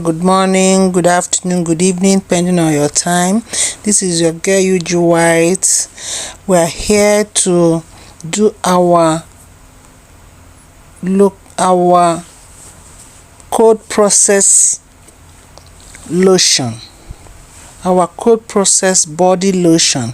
good morning, good afternoon, good evening, depending on your time. This is your girl Heyyy White. We're here to do our cold process lotion, our cold process body lotion.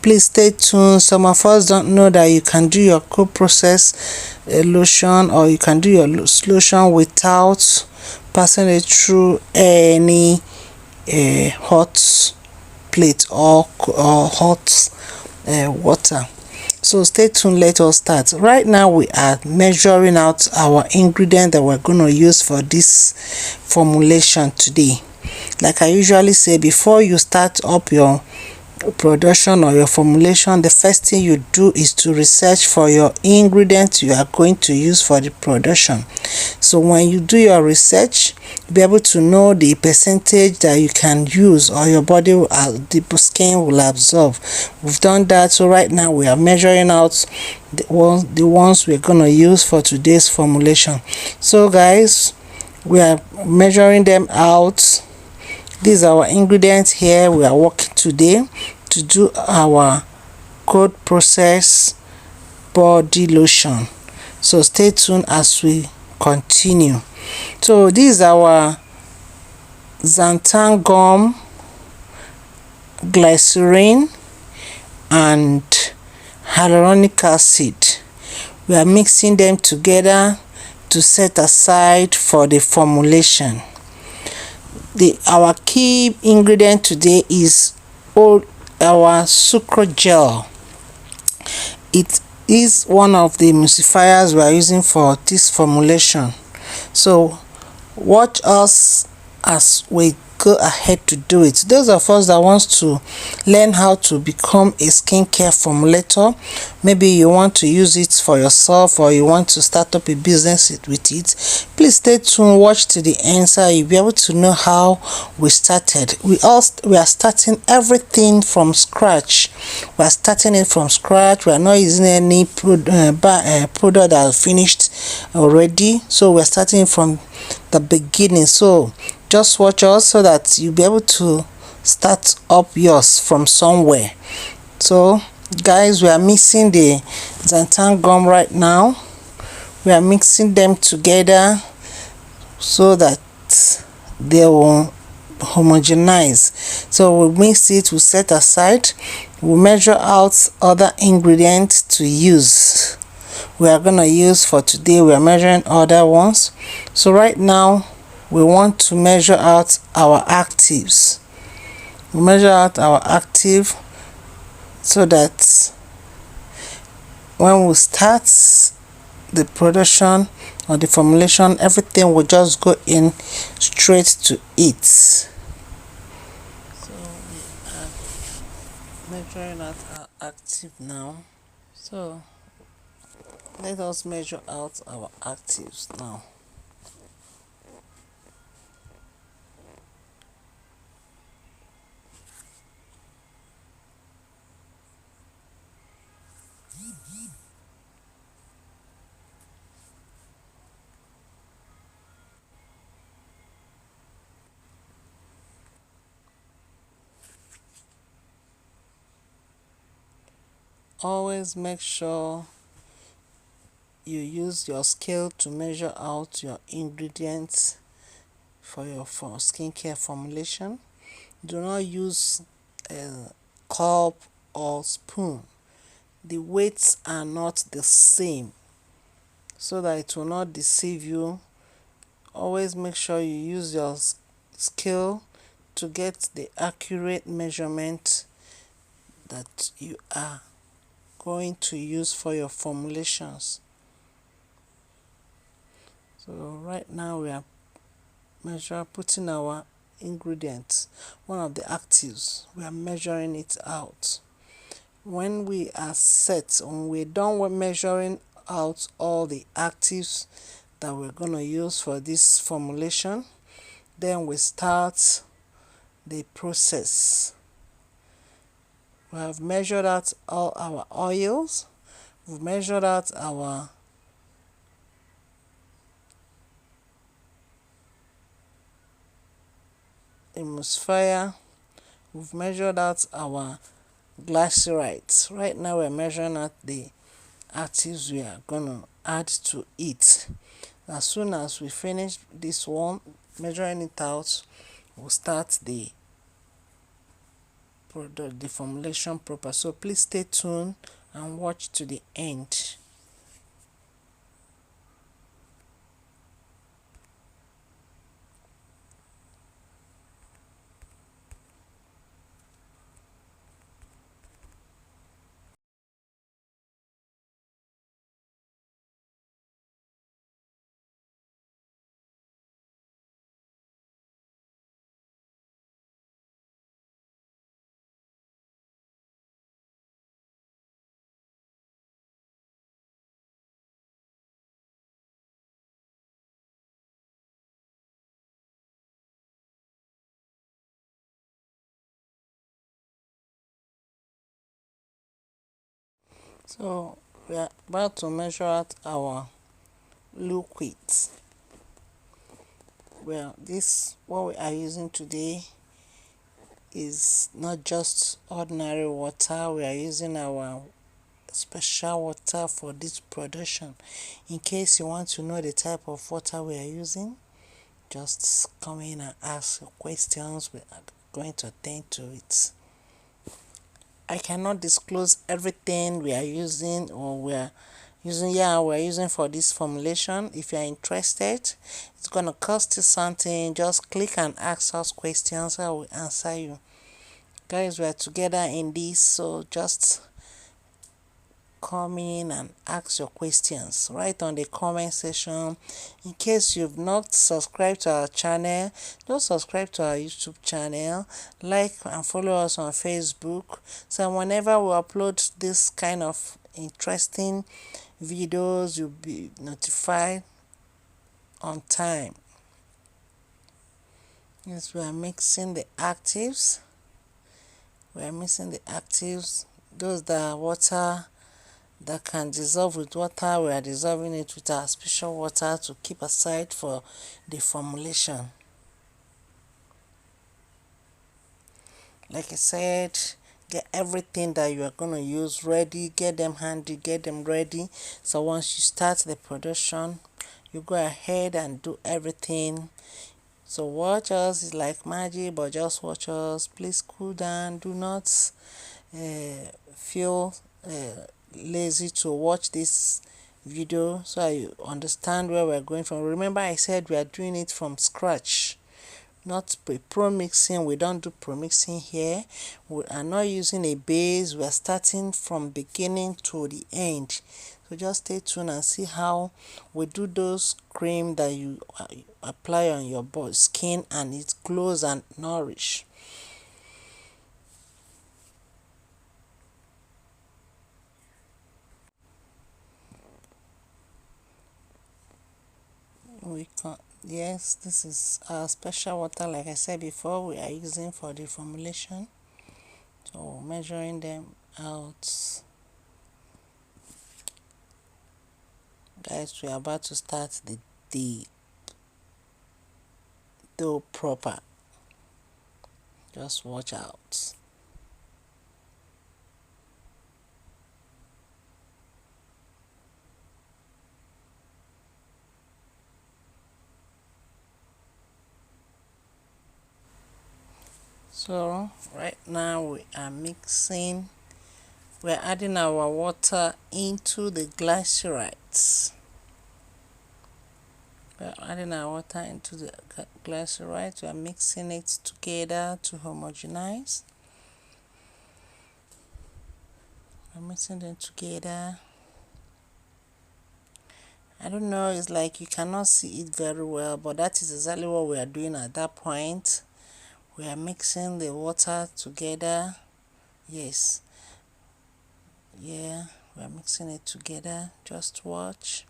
Please stay tuned. Some of us don't know that you can do your cold process lotion, or you can do your lotion without passing it through any hot plate or hot water. So stay tuned, let us start. Right now we are measuring out our ingredient that we're going to use for this formulation today. Like I usually say, before you start up your production or your formulation, the first thing you do is to research for your ingredients you are going to use for the production. So when you do your research, you'll be able to know the percentage that you can use, or your body the skin will absorb. We've done that, so right now we are measuring out the ones we're going to use for today's formulation. So guys, we are measuring them out. These are our ingredients here we are working today to do our cold process body lotion. So stay tuned as we continue. So these are our xanthan gum, glycerin and hyaluronic acid. We are mixing them together to set aside for the formulation. Our key ingredient today is our sucrose gel. It is one of the emulsifiers we are using for this formulation. So watch us as we go ahead to do it. Those of us that wants to learn how to become a skincare formulator, maybe you want to use it for yourself, or you want to start up a business with it, please stay tuned, watch to the end, so you'll be able to know how we started. We are starting everything from scratch. We are starting it from scratch. We are not using any product that are finished already, so we're starting from the beginning. So just watch us so that you'll be able to start up yours from somewhere. So guys, we are mixing the xanthan gum right now. We are mixing them together so that they will homogenize. So we'll mix it, we'll set aside, we'll measure out other ingredients to use. We are going to use for today, we are measuring other ones. So right now we want to measure out our actives. We measure out our active so that when we start the production or the formulation, everything will just go in straight to it. So we are measuring out our active now. So let us measure out our actives now. Always make sure you use your scale to measure out your ingredients for your skincare formulation. Do not use a cup or spoon. The weights are not the same, so that it will not deceive you. Always make sure you use your scale to get the accurate measurement that you are going to use for your formulations. So right now we are putting our ingredients, one of the actives, we are measuring it out. When we are set, when we're done with measuring out all the actives that we're going to use for this formulation, then we start the process. We have measured out all our oils, we've measured out our emulsifier. We've measured out our glycerides. Right now we're measuring out the actives we are gonna add to it. As soon as we finish this one, measuring it out, we'll start the product, the formulation proper. So please stay tuned and watch to the end. So we are about to measure out our liquids. Well, this what we are using today is not just ordinary water. We are using our special water for this production. In case you want to know the type of water we are using, just come in and ask your questions. We are going to attend to it. I cannot disclose everything we are using or we're using for this formulation. If you are interested, it's gonna cost you something. Just click and ask us questions. I will answer you. Guys, we are together in this, so just come in and ask your questions right on the comment section. In case you've not subscribed to our channel, don't subscribe to our YouTube channel, like and follow us on Facebook, so whenever we upload this kind of interesting videos, you'll be notified on time. Yes, we are mixing the actives. Those that are water that can dissolve with water, we are dissolving it with our special water to keep aside for the formulation. Like I said, get everything that you are going to use ready, get them handy, get them ready. So once you start the production, you go ahead and do everything. So watch us, it's like magic, but just watch us. Please cool down, do not feel lazy to watch this video so you understand where we're going from. Remember, I said we are doing it from scratch, not pro mixing. We don't do pro mixing here. We are not using a base. We are starting from beginning to the end. So just stay tuned and see how we do those cream that you apply on your skin and it glows and nourish. We can, yes, this is our special water, like I said before, we are using for the formulation. So measuring them out. Guys, we are about to start the dough proper. Just watch out. So right now we are mixing, we're adding our water into the glycerides. We're adding our water into the glycerides. We are mixing it together to homogenize. We're mixing them together. I don't know, it's like you cannot see it very well, but that is exactly what we are doing at that point. We are mixing the water together. Yes, yeah, we are mixing it together. Just watch.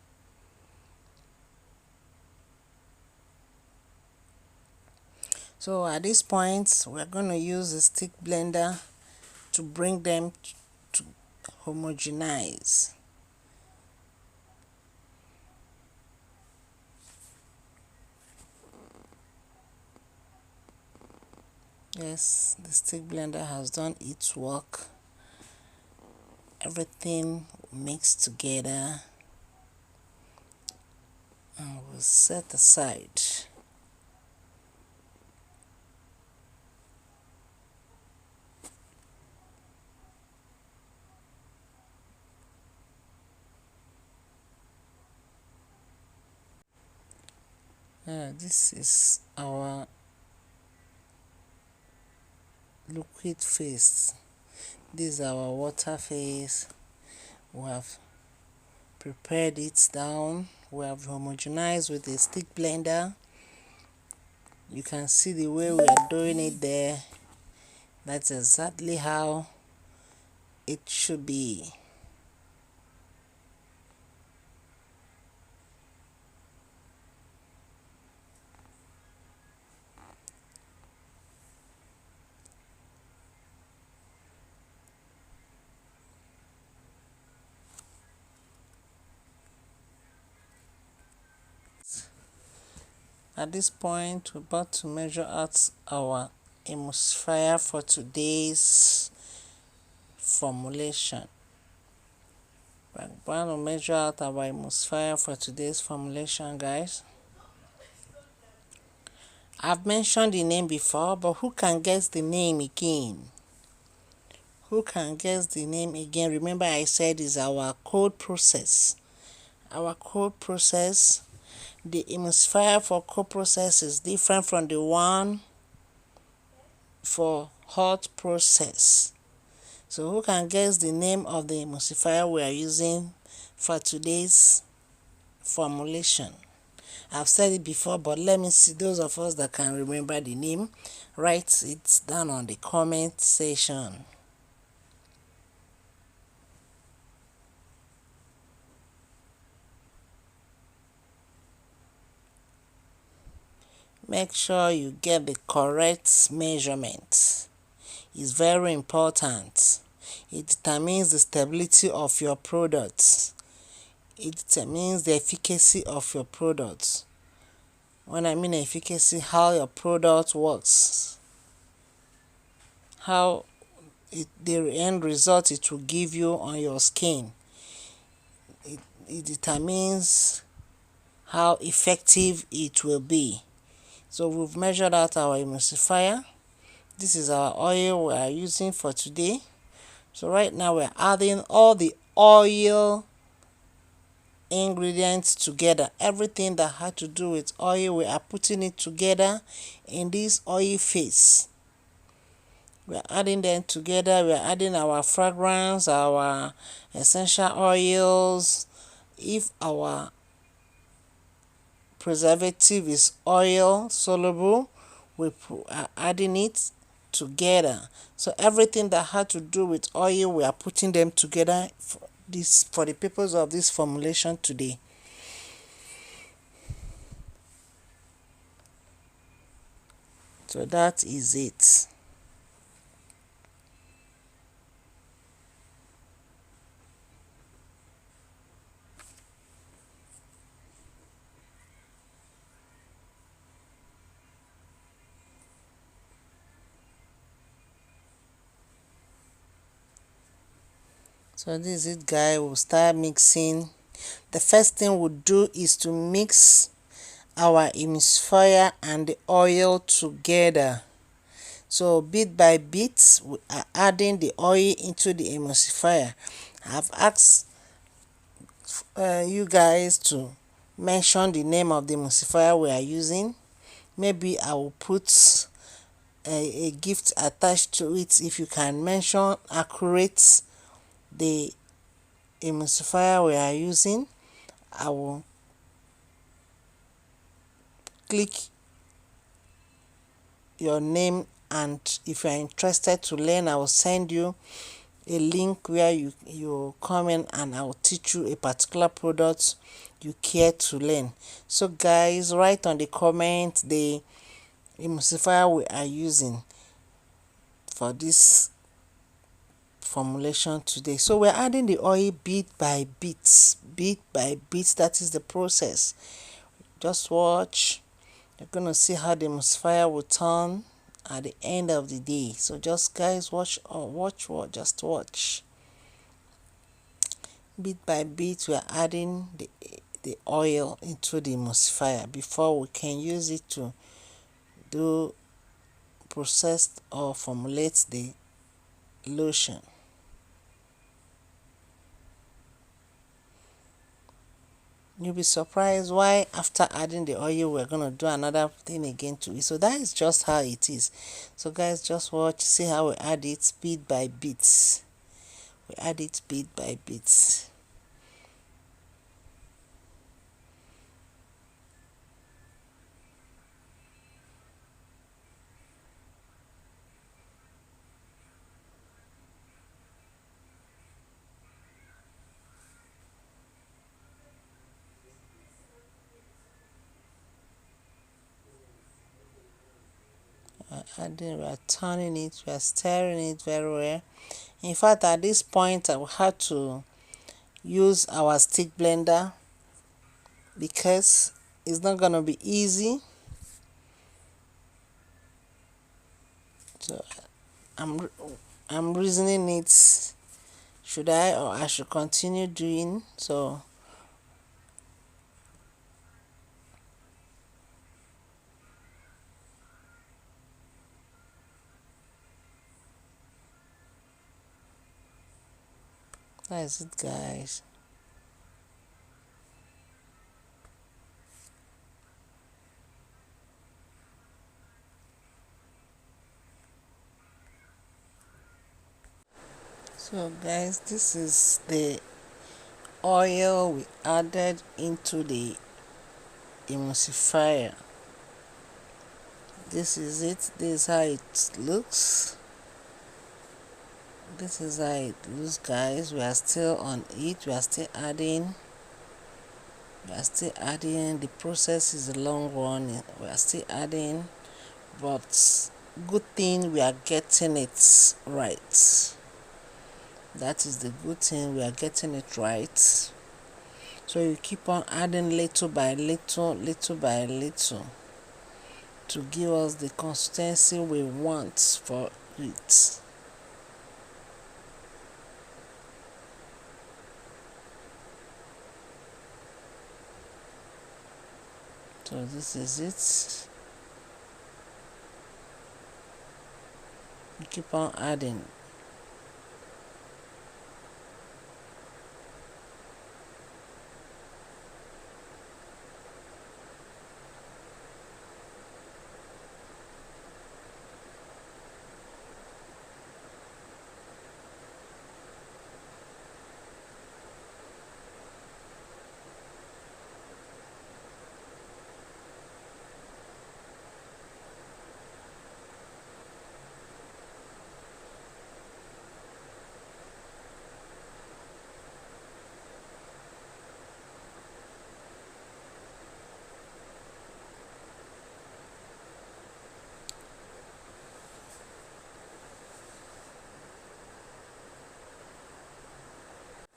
So at this point, we're going to use a stick blender to bring them to homogenize. Yes, the stick blender has done its work. Everything mixed together and we'll set aside. This is our liquid phase. This is our water phase. We have prepared it down. We have homogenized with a stick blender. You can see the way we are doing it there. That's exactly how it should be. At this point, we're about to measure out our emulsifier for today's formulation. We're going to measure out our emulsifier for today's formulation, guys. I've mentioned the name before, but who can guess the name again? Who can guess the name again? Remember I said it's our cold process. Our cold process, the emulsifier for cold process is different from the one for hot process. So who can guess the name of the emulsifier we are using for today's formulation? I've said it before, but let me see those of us that can remember the name. Write it down on the comment section. Make sure you get the correct measurement. It's very important. It determines the stability of your product. It determines the efficacy of your product. When I mean efficacy, how your product works, how the end result it will give you on your skin. It determines how effective it will be. So we've measured out our emulsifier. This is our oil we are using for today. So right now we're adding all the oil ingredients together. Everything that had to do with oil, we are putting it together in this oil phase. We are adding them together. We are adding our fragrance, our essential oils. If our preservative is oil soluble, we are adding it together. So everything that had to do with oil, we are putting them together for the purpose of this formulation today. So that is it. So this is it, guys. We'll start mixing. The first thing we'll do is to mix our emulsifier and the oil together. So bit by bit, we are adding the oil into the emulsifier. I've asked you guys to mention the name of the emulsifier we are using. Maybe I will put a gift attached to it if you can mention accurate the emulsifier we are using. I will click your name, and if you are interested to learn, I will send you a link where you come in and I will teach you a particular product you care to learn. So guys, write on the comment the emulsifier we are using for this formulation today. So we're adding the oil bit by bit. That is the process. Just watch. You're gonna see how the emulsifier will turn at the end of the day. So just guys, watch, just watch. Bit by bit we are adding the oil into the emulsifier before we can use it to do process or formulate the lotion. You'll be surprised why after adding the oil we're gonna do another thing again to it. So that is just how it is. So guys, just watch, see how we add it bit by bit. We add it bit by bit. Adding, we are turning it, we are stirring it very well. In fact, at this point I will have to use our stick blender because it's not gonna be easy. So I'm reasoning it, should I or I should continue doing so. That is it, guys. So guys, this is the oil we added into the emulsifier. This is it. This is how it looks. This is how it looks, guys. We are still on it. We are still adding. The process is a long one. We are still adding, but good thing we are getting it right. That is the good thing, we are getting it right. So you keep on adding little by little to give us the consistency we want for it. So this is it. You keep on adding.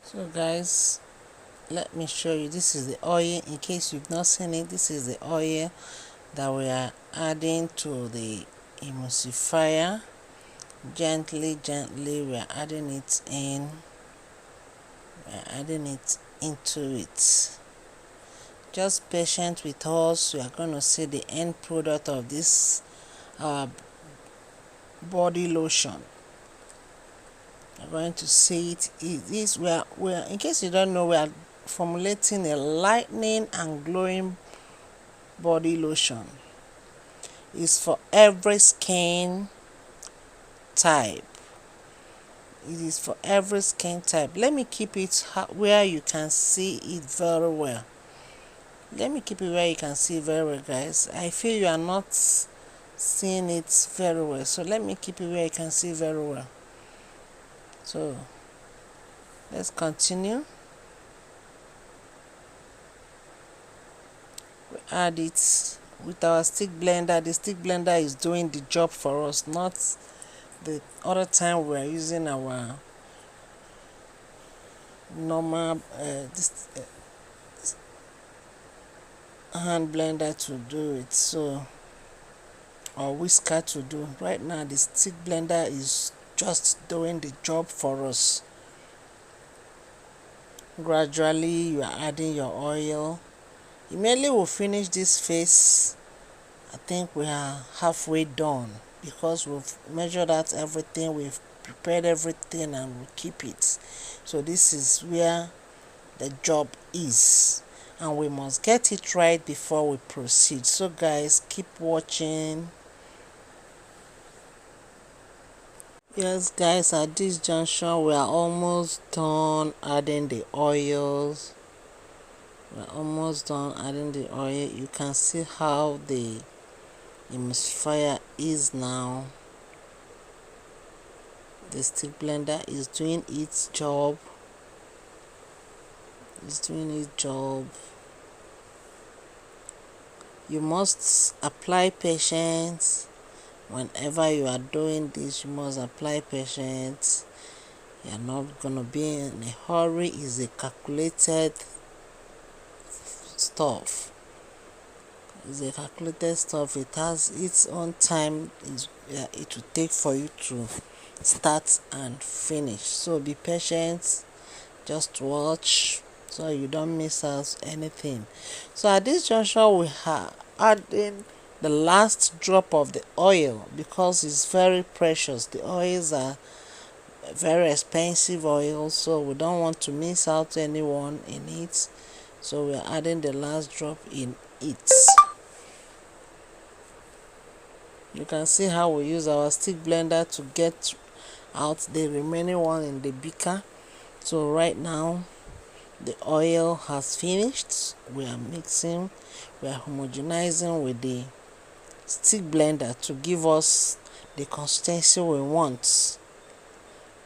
So guys, let me show you. This is the oil. In case you've not seen it, this is the oil that we are adding to the emulsifier. Gently we are adding it in. We are adding it into it. Just patient with us. We are going to see the end product of this body lotion. You're going to see it. We are, in case you don't know, we are formulating a lightening and glowing body lotion. It's for every skin type. It is for every skin type. Let me keep it where you can see it very well. Let me keep it where you can see it very well, guys. I feel you are not seeing it very well, so let me keep it where you can see very well. So let's continue. We add it with our stick blender. The stick blender is doing the job for us, not the other time we are using our normal hand blender to do it. So or whisker to do. Right now the stick blender is just doing the job for us. Gradually you are adding your oil. Immediately we finish this phase, I think we are halfway done, because we've measured out everything, we've prepared everything, and we keep it. So this is where the job is, and we must get it right before we proceed. So guys, keep watching. Yes guys, at this junction we are almost done adding the oils. We're almost done adding the oil. You can see how the emulsifier is now. The stick blender is doing its job. You must apply patience. Whenever you are doing this, you must apply patience. You're not gonna be in a hurry. It's a calculated stuff. It has its own time it will take for you to start and finish. So be patient, just watch so you don't miss out anything. So at this juncture we are adding the last drop of the oil, because it's very precious. The oils are very expensive oil, so we don't want to miss out anyone in it. So we're adding the last drop in it. You can see how we use our stick blender to get out the remaining one in the beaker. So right now the oil has finished. We are mixing, we are homogenizing with the stick blender to give us the consistency we want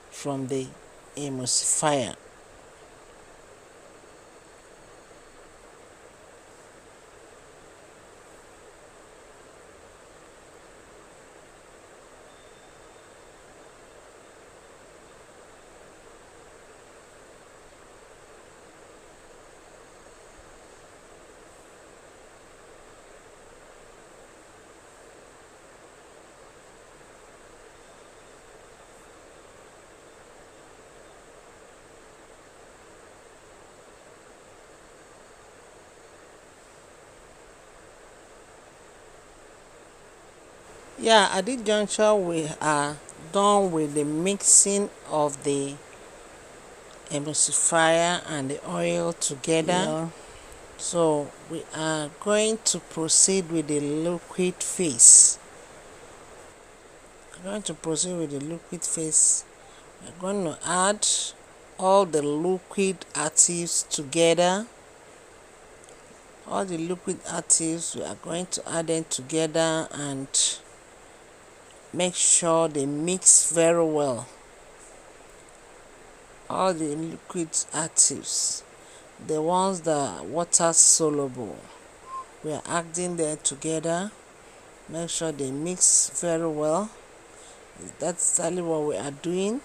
from the emulsifier. Yeah, at this juncture we are done with the mixing of the emulsifier and the oil together. Yeah. So we are going to proceed with the liquid phase. We're going to add all the liquid actives together. All the liquid actives, we are going to add them together and make sure they mix very well. All the liquid actives, the ones that are water soluble, we are adding them together. Make sure they mix very well. That's exactly what we are doing.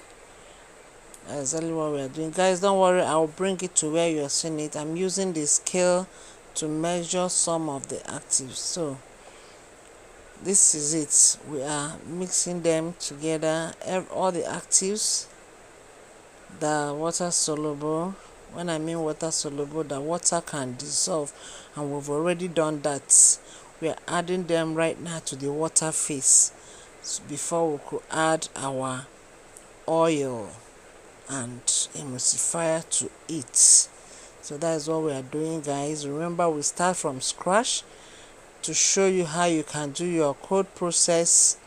Guys, don't worry, I'll bring it to where you're seeing it. I'm using the scale to measure some of the actives. So this is it. We are mixing them together. All the actives, the water soluble. When I mean water soluble, the water can dissolve, and we've already done that. We are adding them right now to the water phase before we could add our oil and emulsifier to it. So that is what we are doing, guys. Remember, we start from scratch to show you how you can do your cold process,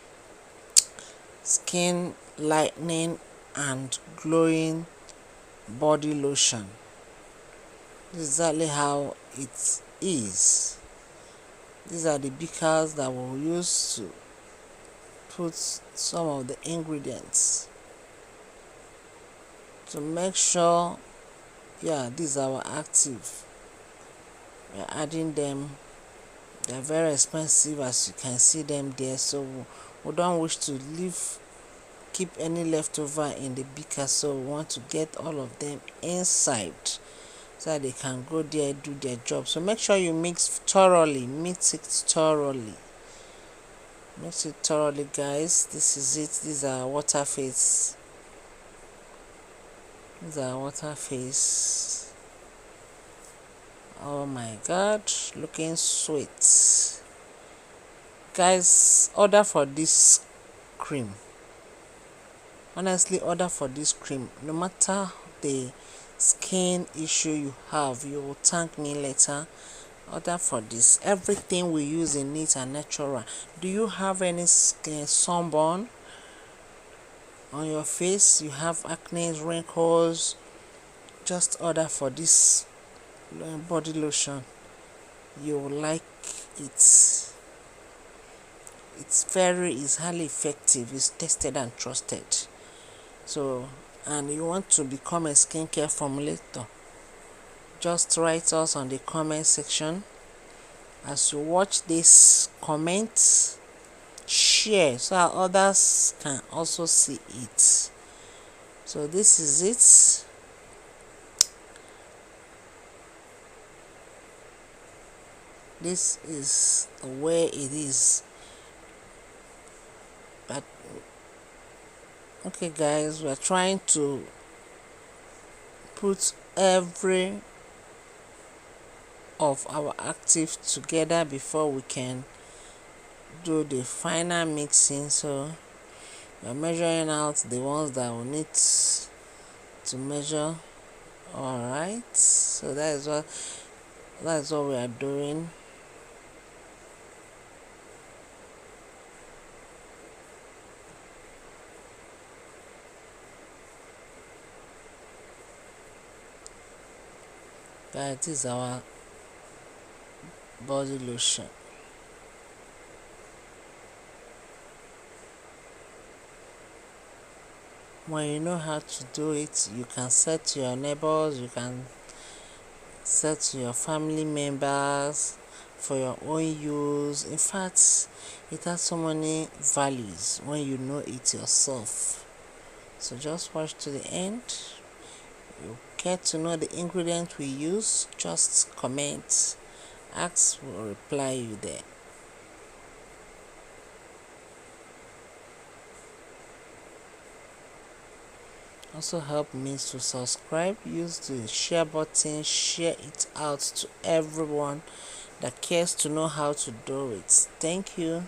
skin lightening and glowing body lotion. This is exactly how it is. These are the beakers that we'll use to put some of the ingredients to make sure. Yeah, these are our active. We're adding them. They're very expensive, as you can see them there, so we don't wish to keep any leftover in the beaker, so we want to get all of them inside so that they can go there, do their job. So make sure you mix it thoroughly. Mix it thoroughly, guys. This is it. These are water face. Oh my god, looking sweet. Guys, order for this cream. Honestly, order for this cream. No matter the skin issue you have, you will thank me later. Order for this. Everything we use in it are natural. Do you have any sunburn on your face? You have acne, wrinkles? Just order for this body lotion. You will like it. It's highly effective. It's tested and trusted. So, and you want to become a skincare formulator, just write us on the comment section. As you watch this, comment, share so that others can also see it. So this is it. This is the way it is. But okay guys, we're trying to put every of our active together before we can do the final mixing. So we're measuring out the ones that we need to measure. All right, so that is what we are doing. That is our body lotion. When you know how to do it, you can set to your neighbors, you can set to your family members for your own use. In fact, it has so many values when you know it yourself. So just watch to the end. You get to know the ingredient we use, just comment, ask, we'll reply you there. Also help me to subscribe, use the share button, share it out to everyone that cares to know how to do it. Thank you.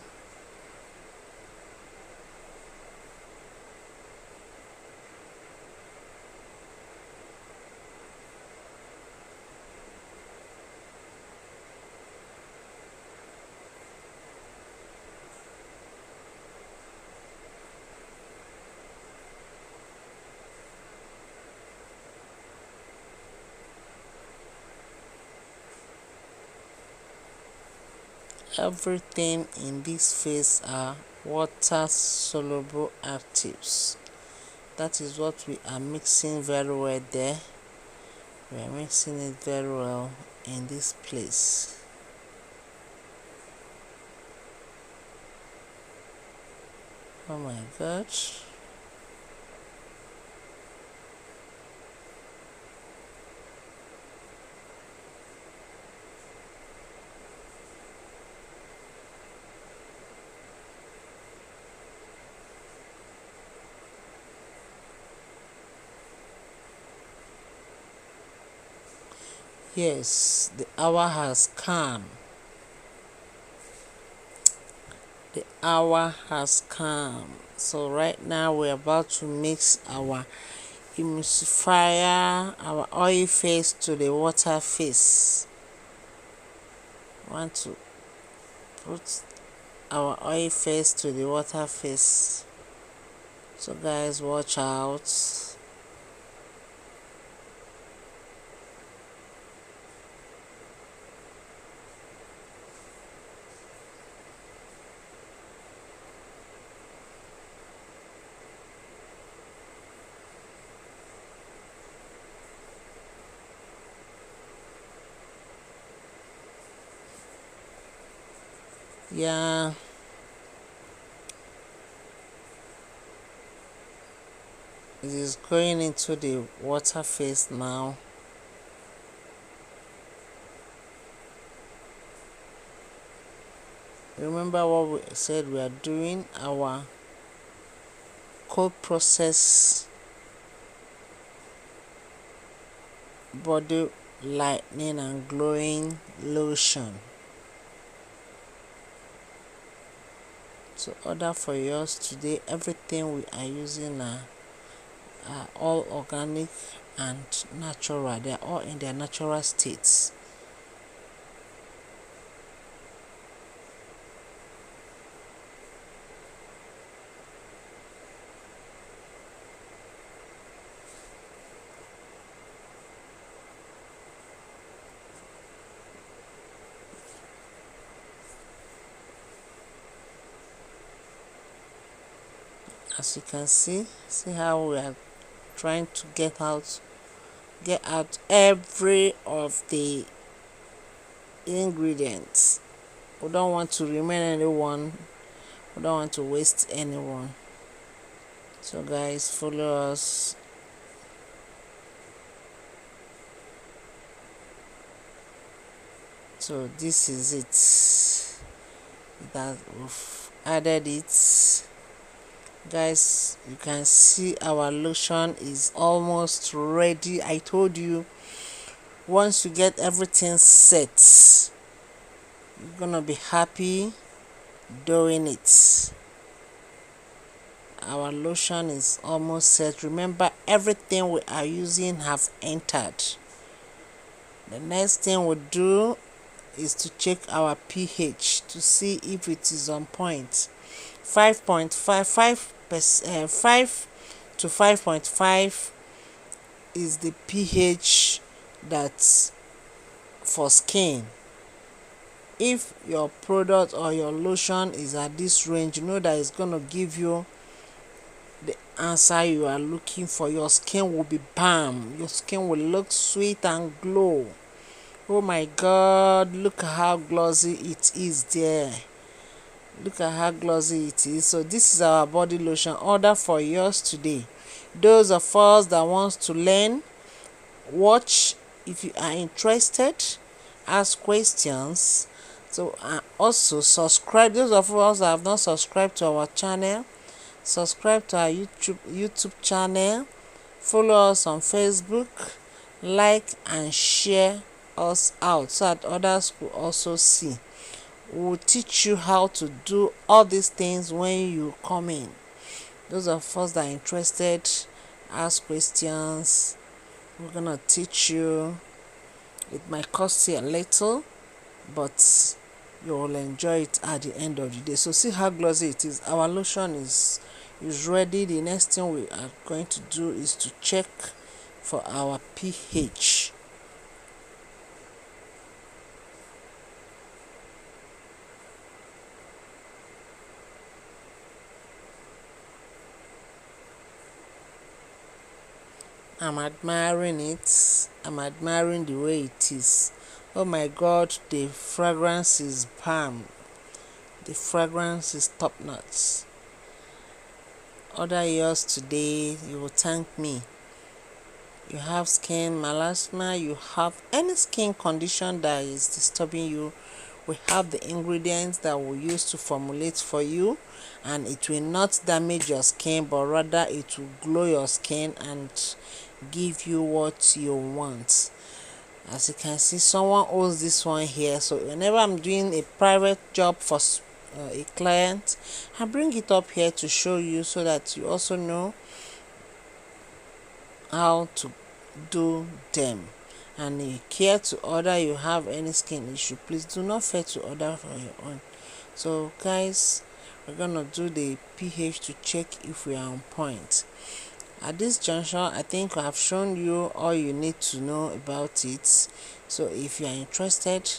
Everything in this phase are water soluble actives. That is what we are mixing very well there. We are mixing it very well in this place. Oh my gosh. Yes, the hour has come. The hour has come. So right now we're about to mix our emulsifier, our oil face to the water face. I want to put our oil face to the water face. So guys, watch out. Yeah, it is going into the water face now. Remember what we said we are doing, our cold process body lightening and glowing lotion. To order for yours today, everything we are using are all organic and natural. They are all in their natural states. As you can see how we are trying to get out every of the ingredients. We don't want to remain anyone, we don't want to waste anyone. So guys, follow us. So this is it, that we've added it. Guys, you can see our lotion is almost ready. I told you, once you get everything set, you're gonna be happy doing it. Our lotion is almost set. Remember, everything we are using have entered. The next thing we do is to check our pH to see if it is on point. 5.5 5 to 5.5 is the pH that's for skin. If your product or your lotion is at this range, you know that it's going to give you the answer you are looking for. Your skin will be balm, your skin will look sweet and glow. Oh my god, look at how glossy it is there. Look at how glossy it is. So this is our body lotion. Order for yours today. Those of us that wants to learn, watch. If you are interested, ask questions. So also subscribe. Those of us that have not subscribed to our channel, subscribe to our YouTube channel. Follow us on Facebook. Like and share us out so that others will also see. We'll teach you how to do all these things when you come in. Those of us that are interested, ask questions. We're gonna teach you. It might cost you a little, but you will enjoy it at the end of the day. So see how glossy it is. Our lotion is ready. The next thing we are going to do is to check for our pH. I'm admiring it. I'm admiring the way it is. Oh my god, the fragrance is palm. The fragrance is top notch. Order yours today. You will thank me. You have skin melasma, you have any skin condition that is disturbing you, we have the ingredients that we use to formulate for you, and it will not damage your skin, but rather it will glow your skin and give you what you want. As you can see, someone owns this one here. So whenever I'm doing a private job for a client, I bring it up here to show you so that you also know how to do them. And if you care to order, you have any skin issue, please do not fail to order for your own. So guys, we're gonna do the pH to check if we are on point. At this juncture, I think I have shown you all you need to know about it. So if you are interested,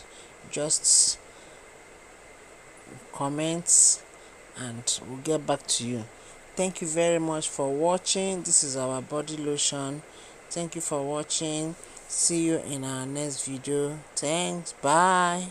just comment and we'll get back to you. Thank you very much for watching. This is our body lotion. Thank you for watching. See you in our next video. Thanks. Bye.